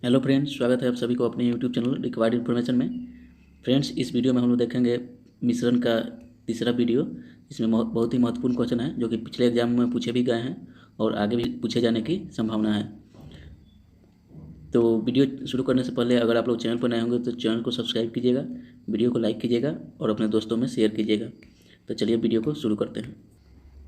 Hello friends, स्वागत है आप सभी को अपने यूट्यूब चैनल रिक्वायर्ड इन्फॉर्मेशन में। फ्रेंड्स, इस वीडियो में हम लोग देखेंगे मिश्रण का तीसरा वीडियो। इसमें बहुत ही महत्वपूर्ण क्वेश्चन है जो कि पिछले एग्जाम में पूछे भी गए हैं और आगे भी पूछे जाने की संभावना है। तो वीडियो शुरू करने से पहले अगर आप लोग चैनल पर नए होंगे तो चैनल को सब्सक्राइब कीजिएगा, वीडियो को लाइक कीजिएगा और अपने दोस्तों में शेयर कीजिएगा। तो चलिए वीडियो को शुरू करते हैं।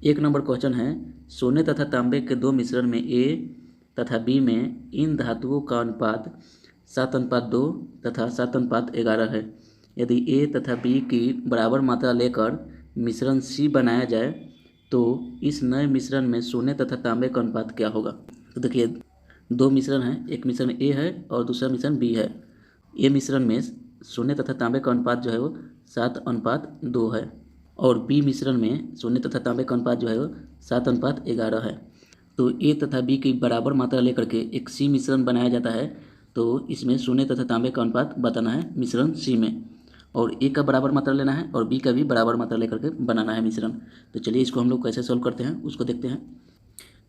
1 नंबर क्वेश्चन है, सोने तथा तांबे के दो मिश्रण में ए तथा बी में इन धातुओं का अनुपात 7:2 तथा 7:11 है। यदि ए तथा बी की बराबर मात्रा लेकर मिश्रण सी बनाया जाए तो इस नए मिश्रण में सोने तथा तांबे का अनुपात क्या होगा। तो देखिए, दो मिश्रण हैं, एक मिश्रण ए है और दूसरा मिश्रण बी है। ए मिश्रण में सोने तथा तांबे का अनुपात जो है वो 7:2 है और बी मिश्रण में सोने तथा तांबे का अनुपात जो है वो 7:11 है। तो ए तथा बी की बराबर मात्रा लेकर के एक सी मिश्रण बनाया जाता है। तो इसमें सोने तथा तांबे का अनुपात बताना है मिश्रण सी में, और ए का बराबर मात्रा लेना है और बी का भी बराबर मात्रा लेकर के बनाना है मिश्रण। तो चलिए इसको हम लोग कैसे सॉल्व करते हैं उसको देखते हैं।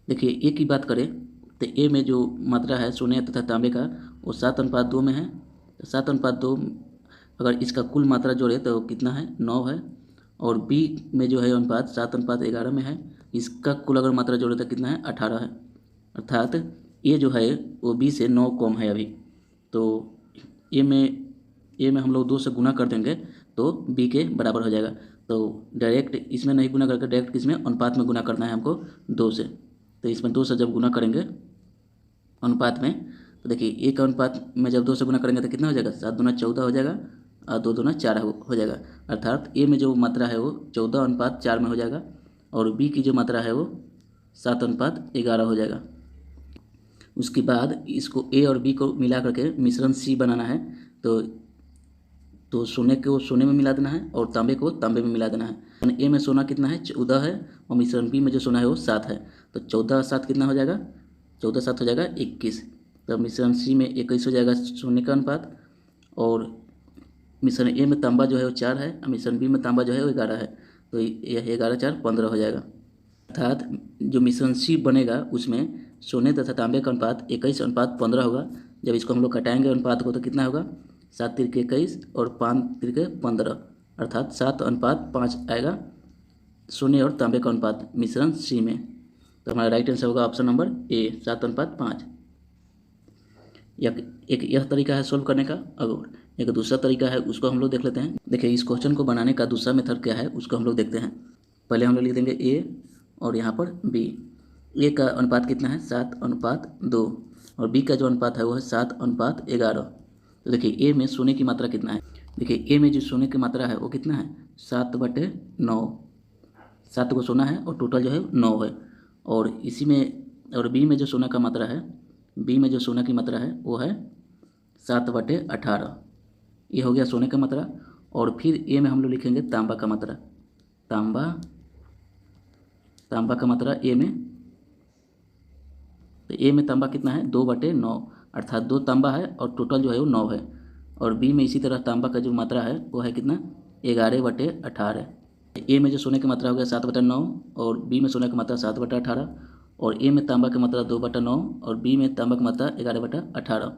देखिए, ए की बात करें तो ए में जो मात्रा है सोने तथा तांबे का वो 7:2 में है। तो 7:2 अगर इसका कुल मात्रा जोड़े तो कितना है, 9 है। और बी में जो है अनुपात 7:11 में है, इसका कुल अगर मात्रा जोड़े तो कितना है, 18 है। अर्थात ये जो है वो बी से 9 कम है अभी। तो ए में हम लोग 2 से गुना कर देंगे तो बी के बराबर हो जाएगा। तो डायरेक्ट इसमें नहीं गुना करके डायरेक्ट किसमें, अनुपात में गुना करना है हमको 2 से। तो इसमें 2 से जब गुना करेंगे अनुपात में, तो देखिए ए का अनुपात में जब 2 से गुना करेंगे तो कितना हो जाएगा, 7×2 = 14 हो जाएगा और 2×4 हो जाएगा। अर्थात ए में जो मात्रा है वो 14:4 में हो जाएगा और बी की जो मात्रा है वो 7:11 हो जाएगा। उसके बाद इसको ए और बी को मिला करके मिश्रण सी बनाना है। तो सोने को सोने में मिला देना है और तांबे को तांबे में मिला देना है। ए में सोना कितना है, 14 है और मिश्रण बी में जो सोना है वो 7 है। तो 14 7 कितना हो जाएगा, 14 7 हो जाएगा 21। तो मिश्रण सी में 21 हो जाएगा सोने का अनुपात, और मिश्रण ए में तांबा जो है वो 4 है और मिश्रण बी में तांबा जो है वो 11 है। तो यह 11×4=15 हो जाएगा। अर्थात जो मिश्रण सी बनेगा उसमें सोने तथा तांबे का अनुपात 21:15 होगा। जब इसको हम लोग घटाएंगे अनुपात को तो कितना होगा, 7×3=21 और 5×3=15, अर्थात 7:5 आएगा सोने और तांबे का अनुपात मिश्रण सी में। तो हमारा राइट आंसर होगा ऑप्शन नंबर ए, 7:5। यह तरीका है सोल्व करने का। अब एक दूसरा तरीका है, उसको हम लोग देख लेते हैं। देखिए, इस क्वेश्चन को बनाने का दूसरा मेथड क्या है उसको हम लोग देखते हैं। पहले हम लोग लिख देंगे ए और यहाँ पर बी। ए का अनुपात कितना है, 7:2 और बी का जो अनुपात है वो है 7:11। तो देखिए ए में सोने की मात्रा कितना है, देखिए ए में जो सोने की मात्रा है वो कितना है, 7/9। 7 को सोना है और टोटल जो है 9 है। और इसी में और बी में जो सोना का मात्रा है, बी में जो सोना की मात्रा है वो है 7/18। ये हो गया सोने का मात्रा। और फिर ए में हम लोग लिखेंगे तांबा का मात्रा। तांबा का मात्रा ए में, तो ए में तांबा कितना है, 2/9, अर्थात 2 तांबा है और टोटल जो है वो 9 है। और बी में इसी तरह तांबा का जो मात्रा है वो है कितना, 11/18। ए में जो सोने की मात्रा हो गया 7/9 और बी में सोने की मात्रा 7/18, और ए में तांबा की मात्रा 2/9 और बी में तांबा की मात्रा 11/18।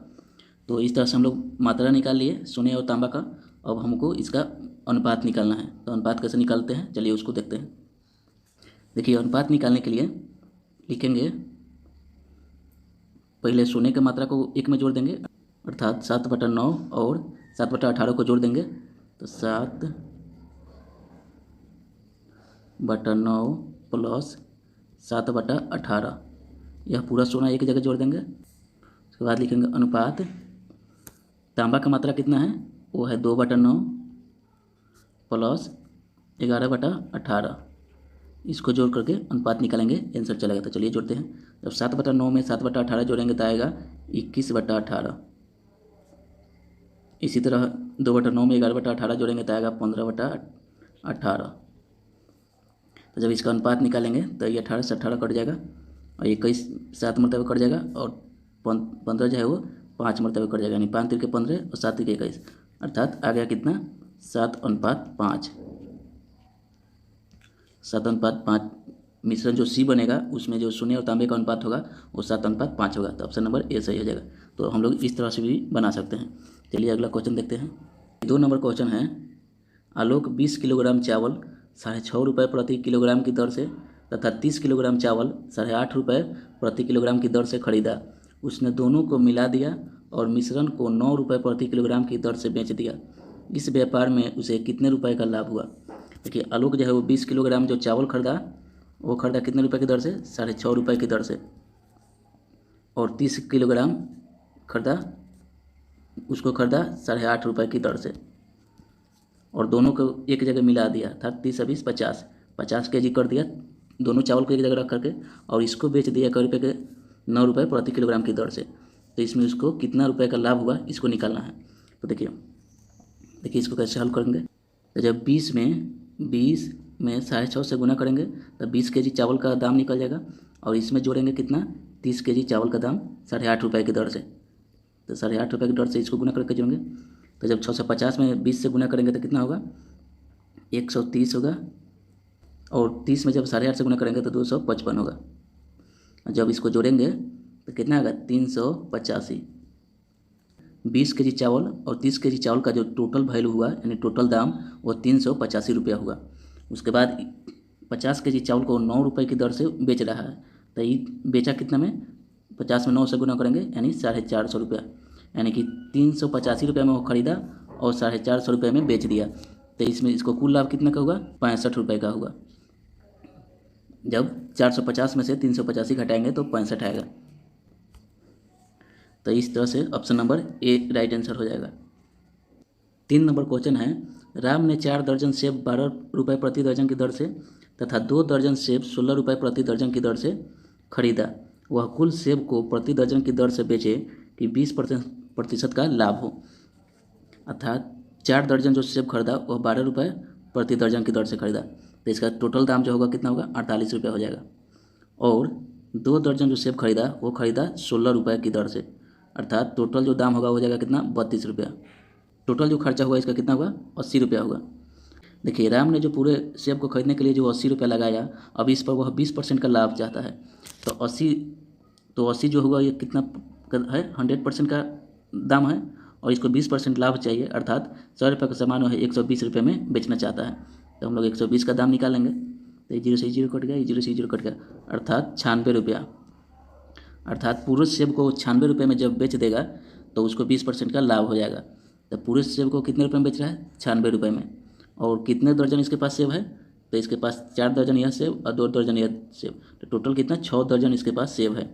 तो इस तरह से हम लोग मात्रा निकाल लिए सोने और तांबा का। अब हमको इसका अनुपात निकालना है। तो अनुपात कैसे निकालते हैं चलिए उसको देखते हैं। देखिए, अनुपात निकालने के लिए लिखेंगे, पहले सोने की मात्रा को 1 में जोड़ देंगे, अर्थात 7/9 और 7/18 को जोड़ देंगे। तो 7/9 प्लस 7/18, यह पूरा सोना एक जगह जोड़ देंगे। उसके बाद लिखेंगे अनुपात, तांबा का मात्रा कितना है वो है 2/9 प्लस 11/18, इसको जोड़ करके अनुपात निकालेंगे, आंसर चलेगा। तो चलिए जोड़ते हैं। जब 7/9 में 7/18 जोड़ेंगे तो आएगा 21/18। इसी तरह 2/9 में 11/18 जोड़ेंगे तो आएगा 15/18। तो जब इसका अनुपात निकालेंगे तो ये 18 से 18 कट जाएगा और 21 7 मरतबे कट जाएगा और 15 जो है वो 5 मरतबे कट जाएगा, यानी 5×3=15 और 7×3=21, अर्थात आ गया कितना, 7:5। 7:5 मिश्रण जो सी बनेगा उसमें जो सोने और तांबे का अनुपात होगा वो 7:5 होगा। तो ऑप्शन नंबर ए सही हो जाएगा। तो हम लोग इस तरह से भी बना सकते हैं। चलिए अगला क्वेश्चन देखते हैं। 2 नंबर क्वेश्चन है, आलोक 20 किलोग्राम चावल 6.5 रुपये प्रति किलोग्राम की दर से तथा 30 किलोग्राम चावल 8.5 रुपये प्रति किलोग्राम की दर से खरीदा। उसने दोनों को मिला दिया और मिश्रण को 9 रुपये प्रति किलोग्राम की दर से बेच दिया। इस व्यापार में उसे कितने रुपए का लाभ हुआ? देखिए आलोक जो है वो 20 किलोग्राम जो चावल खरीदा वो खरीदा कितने रुपए की दर से? 6.5 रुपये की दर से। और 30 किलोग्राम खरीदा, उसको खरीदा 8.5 रुपये की दर से। और दोनों को एक जगह मिला दिया था, 30 20 50 50 के जी कर दिया दोनों चावल को एक जगह रख करके, और इसको बेच दिया कै रुपये के? 9 रुपये प्रति किलोग्राम की दर से। तो इसमें उसको कितना रुपए का लाभ हुआ इसको निकालना है। तो देखिए इसको कैसे हल करेंगे। तो जब 20 में 6.5 से गुना करेंगे तो 20 के जी चावल का दाम निकल जाएगा, और इसमें जोड़ेंगे कितना? 30 के जी चावल का दाम 8.5 रुपये की दर से। तो 8.5 रुपये की दर से इसको गुना करके जोड़ेंगे, तो जब 650 में 20 से गुना करेंगे तो कितना होगा? 130 होगा, और 30 में जब 8.5 से गुना करेंगे तो 255 होगा। जब इसको जोड़ेंगे तो कितना होगा? 385। 20 के जी चावल और 30 के जी चावल का जो टोटल वैल्यू हुआ यानी टोटल दाम वो 385 रुपया हुआ। उसके बाद 50 के जी चावल को 9 रुपये की दर से बेच रहा है, तो ये बेचा कितना में? 50 में 9 से गुना करेंगे यानी 450 रुपया, यानी कि 385 रुपये में वो खरीदा और 450 रुपये में बेच दिया। तो इसमें इसको कुल लाभ कितना का होगा? 65 रुपये का होगा। जब 450 में से 385 घटाएंगे तो 65 आएगा। तो इस तरह से option number A right answer हो जाएगा। 3 नंबर क्वेश्चन है, राम ने 4 दर्जन सेब 12 रुपये प्रति दर्जन की दर से तथा 2 दर्जन सेब 16 रुपये प्रति दर्जन की दर से खरीदा। वह कुल सेब को प्रति दर्जन की दर से बेचे कि 20% का लाभ हो। अर्थात 4 दर्जन जो सेब खरीदा वह 12 रुपये प्रति दर्जन की दर से खरीदा, तो इसका टोटल दाम जो होगा कितना होगा? 48 रुपये हो जाएगा। और 2 दर्जन जो सेब खरीदा वो खरीदा 16 रुपये की दर से, अर्थात टोटल जो दाम होगा हो जाएगा कितना? 32 रुपया। टोटल जो खर्चा हुआ इसका कितना होगा? 80 रुपया होगा। देखिए राम ने जो पूरे सेब को खरीदने के लिए जो 80 रुपया लगाया, अब इस पर वह 20% का लाभ चाहता है। तो 80 जो होगा ये कितना है? 100% का दाम है, और इसको 20% लाभ चाहिए, अर्थात 100 रुपये का सामान है 120 रुपये में बेचना चाहता है। तो हम लोग 120 का दाम निकालेंगे, तो ये 0 से 0 कट गया, ये 0 से 0 कट गया, अर्थात 96 रुपया। अर्थात पूरे सेब को 96 रुपये में जब बेच देगा तो उसको 20% का लाभ हो जाएगा। तो पूरे सेब को कितने रुपये में बेच रहा है? 96 रुपये में। और कितने दर्जन इसके पास सेब है? तो इसके पास 4 दर्जन यह सेब और 2 दर्जन यह सेब, तो टोटल कितना? 6 दर्जन इसके पास सेब है।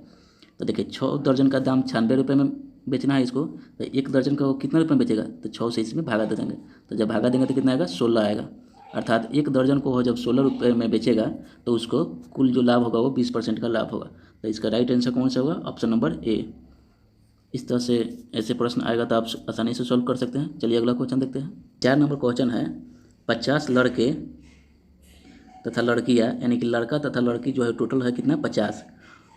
तो देखिए 6 दर्जन का दाम 96 रुपये में बेचना है इसको, तो 1 दर्जन का वो कितने रुपये में बेचेगा? तो 6 से इसमें भागा दे देंगे, तो जब भागा देंगे तो कितना आएगा? 16 आएगा। अर्थात 1 दर्जन को जब 16 रुपये में बेचेगा तो उसको कुल जो लाभ होगा वो 20% का लाभ होगा। तो इसका राइट आंसर कौन सा होगा? Option number A. इस तरह से ऐसे प्रश्न आएगा तो आप आसानी से सॉल्व कर सकते हैं। चलिए अगला क्वेश्चन देखते हैं। 4 नंबर क्वेश्चन है, 50 लड़के तथा लड़कियां यानी कि लड़का तथा लड़की जो है टोटल है कितना? 50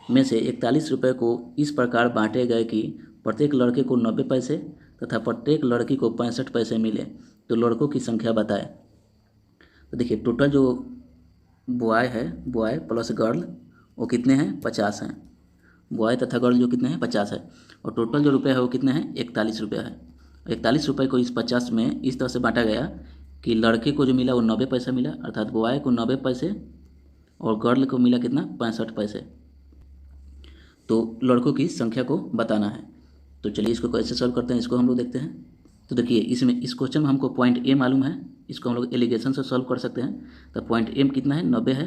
में से 41 रुपये को इस प्रकार बांटे गए कि प्रत्येक लड़के को 90 पैसे तथा प्रत्येक लड़की को 65 पैसे मिले, तो लड़कों की संख्या बताएं। तो देखिए टोटल जो बॉय है, बॉय प्लस गर्ल, वो कितने हैं? 50 हैं। बॉय तथा गर्ल जो कितने हैं? 50 है। और टोटल जो रुपये है वो कितने हैं? 41 रुपये है। 41 रुपये को इस 50 में इस तरह से बांटा गया कि लड़के को जो मिला वो 90 पैसा मिला, अर्थात बॉय को 90 पैसे, और गर्ल को मिला कितना? 65 पैसे। तो लड़कों की संख्या को बताना है। तो चलिए इसको कैसे सॉल्व करते हैं इसको हम लोग देखते हैं। तो देखिए इसमें इस क्वेश्चन में हमको पॉइंट ए मालूम है, इसको हम लोग एलिगेशन से सॉल्व कर सकते हैं। तो पॉइंट ए कितना है? 90 है।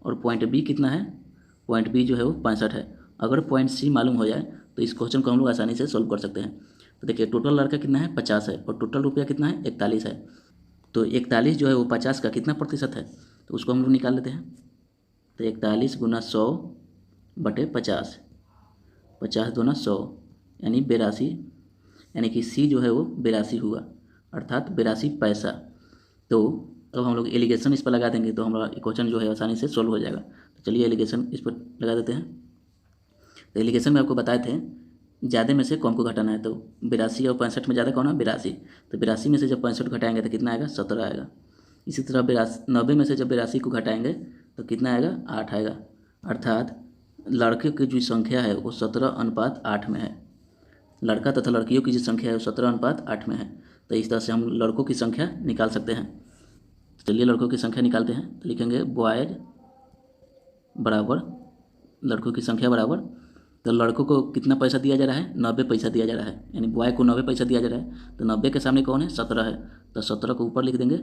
और पॉइंट बी कितना है? पॉइंट बी जो है वो 65 है। अगर पॉइंट सी मालूम हो जाए तो इस क्वेश्चन को हम लोग आसानी से सॉल्व कर सकते हैं। तो देखिए टोटल लड़का कितना है? 50 है, और टोटल रुपया कितना है? 41 है। तो 41 जो है वो 50 का कितना प्रतिशत है? तो उसको हम लोग निकाल लेते हैं। तो 41 गुना 100 बटे 50, 50 दूना 100 यानी 82, यानी कि सी जो है वो 82 हुआ, अर्थात 82 पैसा। तो अब हम लोग एलिगेशन इस पर लगा देंगे तो हमारा क्वेश्चन जो है आसानी से सॉल्व हो जाएगा। तो चलिए एलिगेशन इस पर लगा देते हैं। तो एलिगेशन में आपको बताए थे ज़्यादा में से कम को घटाना है, तो 82 और 65 में ज़्यादा कौन है? 82। तो 82 में से जब 65 घटाएंगे तो कितना आएगा? 17 आएगा। इसी तरह 90 में से जब 82 को घटाएंगे तो कितना आएगा? 8 आएगा। अर्थात लड़के की जो संख्या है वो 17:8 में है। लड़का तथा लड़कियों की जो संख्या है वो 17:8 में है। तो इस तरह से हम लड़कों की संख्या निकाल सकते हैं। चलिए लड़कों की संख्या निकालते हैं। तो लिखेंगे बॉयज बराबर लड़कों की संख्या बराबर, तो लड़कों को कितना पैसा दिया जा रहा है, 90 पैसा दिया जा रहा है, यानी बॉय को 90 पैसा दिया जा रहा है। तो 90 के सामने कौन है, 17 है, तो 17 को ऊपर लिख देंगे।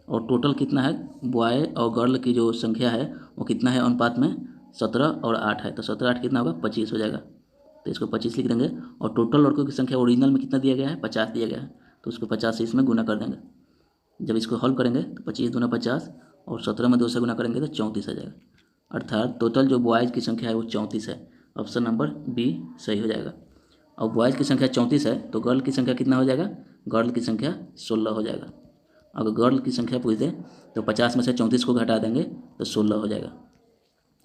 और टोटल कितना है, बॉय और गर्ल की जो संख्या है वो कितना है अनुपात में, 17 और 8 है, तो 17 8 कितना होगा, 25 हो जाएगा। तो इसको 25 लिख देंगे। और टोटल लड़कों की संख्या ओरिजिनल में कितना दिया गया है, 50 दिया गया है, तो उसको 50 से इसमें गुना कर देंगे। जब इसको हल करेंगे तो 25 दूना 50 और 17 में 2 से गुना करेंगे तो 34 आ जाएगा। अर्थात टोटल जो बॉयज़ की संख्या है वो 34 है। ऑप्शन नंबर बी सही हो जाएगा। और बॉयज़ की संख्या 34 है तो गर्ल की संख्या कितना हो जाएगा, गर्ल की संख्या 16 हो जाएगा। अगर गर्ल की संख्या पूछ दे तो 50 में से 34 को घटा देंगे तो 16 हो जाएगा।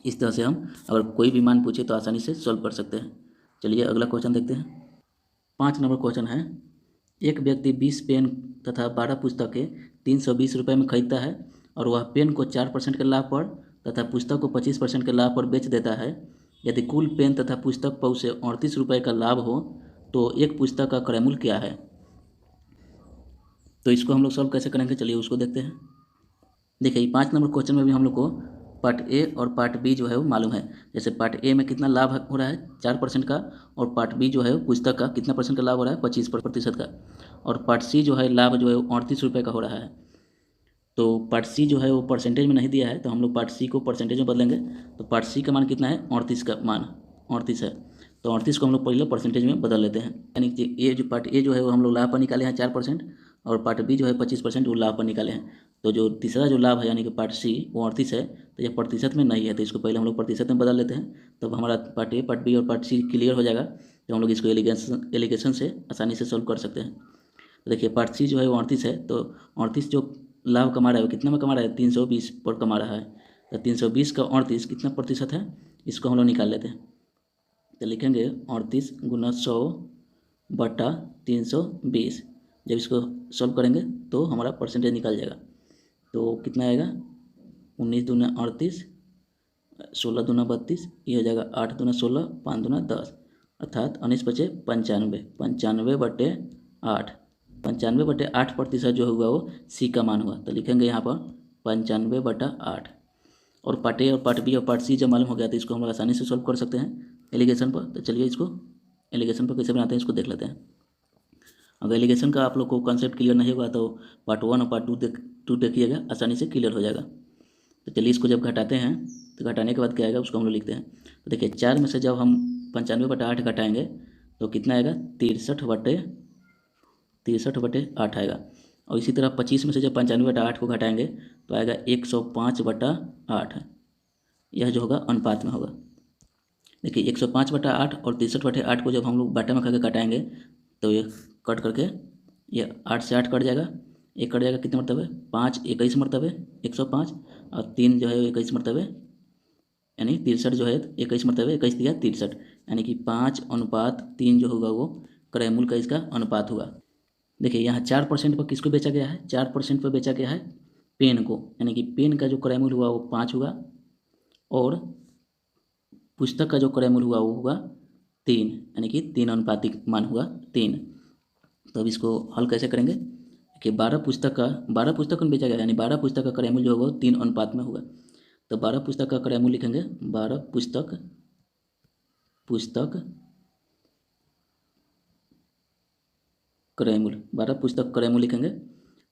इस तरह से हम अगर कोई भी मान पूछे तो आसानी से सॉल्व कर सकते हैं। चलिए अगला क्वेश्चन देखते हैं। 5 नंबर क्वेश्चन है, एक व्यक्ति 20 पेन तथा 12 पुस्तकें 320 रुपये में खरीदता है और वह पेन को 4% के लाभ पर तथा पुस्तक को 25% के लाभ पर बेच देता है। यदि कुल पेन तथा पुस्तक पर उसे 38 रुपये का लाभ हो तो एक पुस्तक का क्रय मूल्य क्या है। तो इसको हम लोग सॉल्व कैसे करेंगे, चलिए उसको देखते हैं। देखिए 5 नंबर क्वेश्चन में भी हम लोग को पार्ट ए और पार्ट बी जो है वो मालूम है। जैसे पार्ट ए में कितना लाभ हो रहा है, 4% का, और पार्ट बी जो है पुस्तक का कितना परसेंट का लाभ हो रहा है, 25% का, और पार्ट सी जो है लाभ जो है वो 38 रुपये का हो रहा है। तो पार्ट सी जो है वो परसेंटेज में नहीं दिया है, तो हम लोग पार्ट सी को परसेंटेज में बदलेंगे। तो पार्ट सी का मान कितना है, 38 का मान 38 है, तो 38 को हम लोग पहले परसेंटेज में बदल लेते हैं। यानी कि ये जो पार्ट ए जो है वो हम लोग लाभ पर निकाले हैं 4%, और पार्ट बी जो है 25% वो लाभ पर निकाले हैं। तो जो तीसरा जो लाभ है यानी कि पार्ट सी वो 38 है, तो यह प्रतिशत में नहीं है, तो इसको पहले हम लोग प्रतिशत में बदल लेते हैं। तब हमारा पार्ट ए पार्ट बी और पार्ट सी क्लियर हो जाएगा। तो हम लोग इसको एलिगेशन से आसानी से सोल्व कर सकते हैं। तो देखिए पार्ट सी जो है वो 38 है, तो 38 जो लाभ कमा रहा है वो कितना में कमा रहा है, 320 पर कमा रहा है। तो 320 का 38 कितना प्रतिशत है, इसको हम लोग निकाल लेते हैं। तो लिखेंगे 38 गुना 100 बटा 320। जब इसको सॉल्व करेंगे तो हमारा परसेंटेज निकल जाएगा। तो कितना आएगा, 19 दूना 38, 16 दूना 32, ये हो जाएगा 8 दूना 16, 5 दूना 10, अर्थात 19 बचे 95, 95 बटे 8, 95 बटे 8% जो होगा वो सी का मान हुआ। तो लिखेंगे यहाँ पर 95 बटा 8। और पार्ट ए और पार्ट बी और पार्ट सी जब मालूम हो गया तो इसको हम लोग आसानी से सॉल्व कर सकते हैं एलिगेशन पर। तो चलिए इसको एलिगेशन पर कैसे बनाते हैं इसको देख लेते हैं। अगर एलिगेशन का आप लोग को कॉन्सेप्ट क्लियर नहीं होगा तो पार्ट 1 और पार्ट 2 देखिएगा, आसानी से क्लियर हो जाएगा। तो चलिए इसको जब घटाते हैं तो घटाने के बाद क्या आएगा उसको हम लोग लिखते हैं। तो देखिए 4 में से जब हम 95 बटा 8 घटाएंगे तो कितना आएगा, 63 बटे 8 आएगा। और इसी तरह 25 में से जब 95 बटा 8 को घटाएंगे तो आएगा 105 बटा 8। यह जो होगा अनुपात में होगा। देखिए 105 बटा 8 और 63 बटे 8 को जब हम लोग बटा में करके घटाएंगे तो ये कट करके ये 8 से 8 कट जाएगा, एक कट जाएगा, कितने मरतबे, 5 21 मरतबे 105, और 3 जो है 21 मरतबे, यानी 63 जो है 21 मरतबे 21 दिया 63, यानी कि 5:3 जो होगा वो क्रय मूल्य का इसका अनुपात होगा। देखिए यहाँ 4% पर किसको बेचा गया है, 4% पर बेचा गया है पेन को, यानी कि पेन का जो क्रय मूल्य हुआ वो 5 होगा, और पुस्तक का जो क्रय मूल्य हुआ वो होगा 3, यानी कि 3 अनुपातिक मान हुआ 3। तो अब इसको हल कैसे करेंगे कि 12 पुस्तक में बेचा गया, यानी 12 पुस्तक का क्रय मूल्य जो होगा 3 अनुपात में होगा। तो 12 पुस्तक का क्रय मूल्य लिखेंगे, 12 पुस्तक क्रय मूल्य, 12 पुस्तक क्रय मूल्य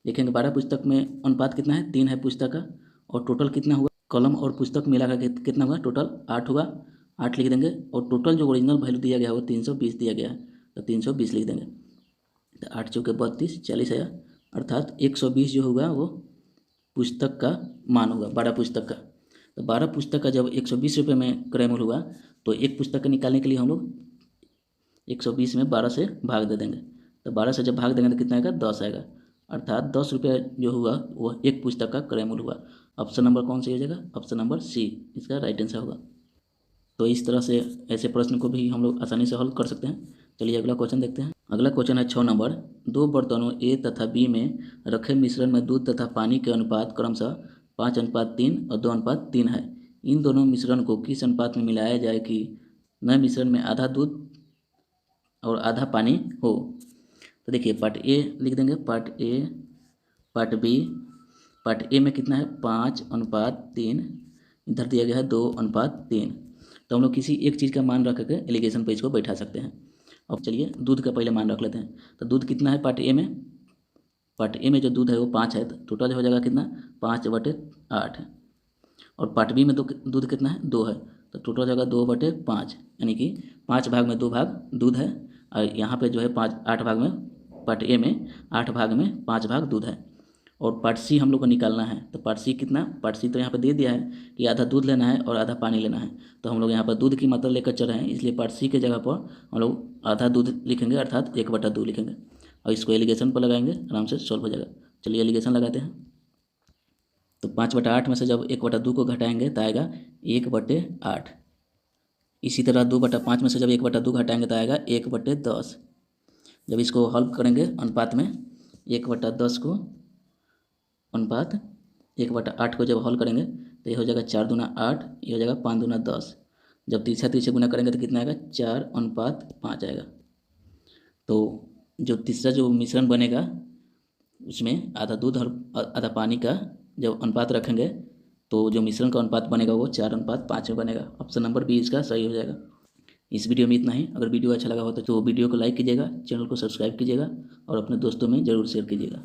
लिखेंगे 12 पुस्तक में अनुपात कितना है, 3 है पुस्तक का, और टोटल कितना हुआ, कलम और पुस्तक मिलाकर कितना हुआ, टोटल 8 होगा, 8 लिख देंगे। और टोटल जो ओरिजिनल वैल्यू दिया गया है वो 320 दिया गया है, तो 320 लिख देंगे। तो 8 चौके 32, 40 आया, अर्थात 120 जो होगा वो पुस्तक का मान होगा, 12 पुस्तक का। तो 12 पुस्तक का जब 120 रुपये में क्रय मूल्य हुआ तो एक पुस्तक का निकालने के लिए हम लोग 120 में 12 से भाग दे देंगे। तो 12 से जब भाग देंगे तो कितना आएगा, 10 आएगा, अर्थात 10 रुपये जो हुआ वो एक पुस्तक का क्रय मूल्य हुआ। ऑप्शन नंबर कौन सी हो जाएगा, ऑप्शन नंबर सी इसका राइट आंसर होगा। तो इस तरह से ऐसे प्रश्न को भी हम लोग आसानी से हल कर सकते हैं। चलिए अगला क्वेश्चन देखते हैं। अगला क्वेश्चन है 6 नंबर, 2 बर्तनों ए तथा बी में रखे मिश्रण में दूध तथा पानी के अनुपात क्रमशः 5:3 और 2:3 है। इन दोनों मिश्रण को किस अनुपात में मिलाया जाए कि नए मिश्रण में आधा दूध और आधा पानी हो। तो देखिए पार्ट ए लिख देंगे, part A, part B. Part A में कितना है 5:3, इधर दिया गया है 2:3। तो हम लोग किसी एक चीज़ का मान रख के एलिगेशन पेज को बैठा सकते हैं। अब चलिए दूध का पहले मान रख लेते हैं। तो दूध कितना है पार्ट ए में, पार्ट ए में जो दूध है वो 5 है, तो टोटल हो जाएगा कितना 5/8। और पार्ट बी में तो दूध कितना है 2 है, तो टोटल हो जाएगा 2/5, यानी कि 5 भाग में 2 भाग दूध है। और यहाँ पे जो है 8 भाग में, पार्ट ए में 8 भाग में 5 भाग दूध है। और पार्ट सी हम लोग को निकालना है। तो पार्ट सी कितना, पार्ट सी तो यहाँ पे दे दिया है कि आधा दूध लेना है और आधा पानी लेना है। तो हम लोग यहाँ पर दूध की मात्रा लेकर चल रहे हैं, इसलिए पार्ट सी के जगह पर हम लोग आधा दूध लिखेंगे, अर्थात 1/2 लिखेंगे। और इसको एलिगेशन पर लगाएंगे, आराम से सॉल्व हो जाएगा। चलिए एलिगेशन लगाते हैं। तो 5/8 में से जब 1/2 को घटाएंगे तो आएगा 1/8। इसी तरह 2/5 में से जब 1/2 घटाएंगे तो आएगा 1/10। जब इसको हल करेंगे अनुपात में, 1/10 को अनुपात 1/8 को जब हल करेंगे तो ये हो जाएगा 4 दूना 8, ये हो जाएगा 5 दूना 10। जब तीसरा गुना करेंगे तो कितना आएगा 4:5 आएगा। तो जो तीसरा जो मिश्रण बनेगा उसमें आधा दूध और आधा पानी का जब अनुपात रखेंगे तो जो मिश्रण का अनुपात बनेगा वो 4:5 में बनेगा। ऑप्शन नंबर बी इसका सही हो जाएगा। इस वीडियो में इतना ही। अगर वीडियो अच्छा लगा हो तो वीडियो को लाइक कीजिएगा, चैनल को सब्सक्राइब कीजिएगा और अपने दोस्तों में ज़रूर शेयर कीजिएगा।